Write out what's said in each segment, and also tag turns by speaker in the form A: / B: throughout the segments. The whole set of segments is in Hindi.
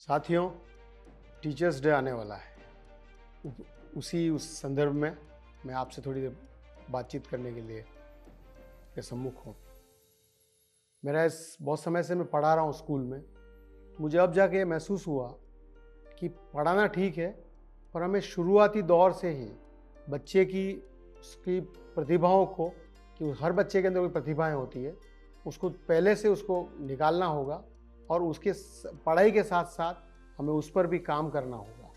A: साथियों, टीचर्स डे आने वाला है। उस संदर्भ में मैं आपसे थोड़ी देर बातचीत करने के लिए के सम्मुख हूँ। मेरा इस बहुत समय से मैं पढ़ा रहा हूँ स्कूल में। मुझे अब जाके ये महसूस हुआ कि पढ़ाना ठीक है, पर हमें शुरुआती दौर से ही बच्चे की उसकी प्रतिभाओं को, कि हर बच्चे के अंदर कोई प्रतिभाएं होती है, उसको पहले से उसको निकालना होगा और उसके पढ़ाई के साथ साथ हमें उस पर भी काम करना होगा।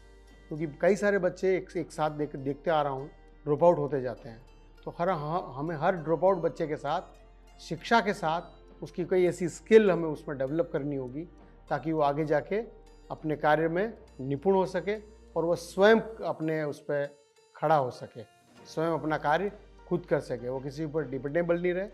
A: क्योंकि कई सारे बच्चे एक साथ देखते आ रहा हूँ ड्रॉप आउट होते जाते हैं। तो हमें हर ड्रॉप आउट बच्चे के साथ शिक्षा के साथ उसकी कोई ऐसी स्किल हमें उसमें डेवलप करनी होगी ताकि वो आगे जाके अपने कार्य में निपुण हो सके और वह स्वयं अपने उस पर खड़ा हो सके, स्वयं अपना कार्य खुद कर सके, वो किसी पर डिपेंडेबल नहीं रहे।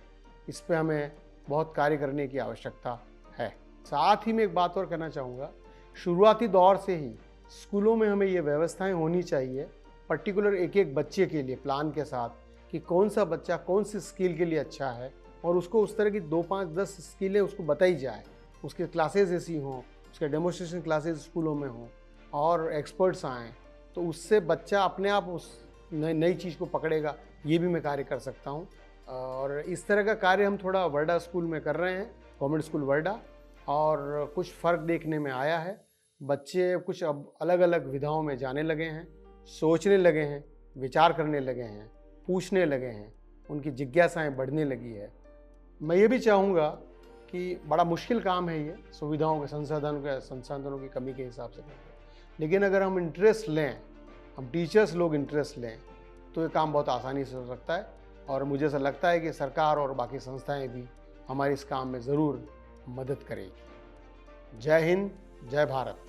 A: इस पर हमें बहुत कार्य करने की आवश्यकता है। साथ ही मैं एक बात और कहना चाहूँगा, शुरुआती दौर से ही स्कूलों में हमें ये व्यवस्थाएं होनी चाहिए पर्टिकुलर एक एक बच्चे के लिए प्लान के साथ, कि कौन सा बच्चा कौन सी स्किल के लिए अच्छा है और उसको उस तरह की 2, 5, 10 स्किलें उसको बताई जाए। उसके क्लासेस ऐसी हों, उसके डेमोन्स्ट्रेशन क्लासेस स्कूलों में हों और एक्सपर्ट्स आएँ, तो उससे बच्चा अपने आप उस नई चीज़ को पकड़ेगा। ये भी मैं कार्य कर सकता हूँ और इस तरह का कार्य हम थोड़ा वर्डा स्कूल में कर रहे हैं, गवर्नमेंट स्कूल वर्डा, और कुछ फ़र्क देखने में आया है। बच्चे कुछ अब अलग अलग विधाओं में जाने लगे हैं, सोचने लगे हैं, विचार करने लगे हैं, पूछने लगे हैं, उनकी जिज्ञासाएं बढ़ने लगी है। मैं ये भी चाहूँगा कि बड़ा मुश्किल काम है ये, सुविधाओं के संसाधनों की कमी के हिसाब से, लेकिन अगर हम इंटरेस्ट लें, हम टीचर्स लोग इंटरेस्ट लें, तो ये काम बहुत आसानी से हो सकता है। और मुझे ऐसा लगता है कि सरकार और बाकी संस्थाएं भी हमारे इस काम में ज़रूर मदद करेगी। जय हिंद, जय भारत।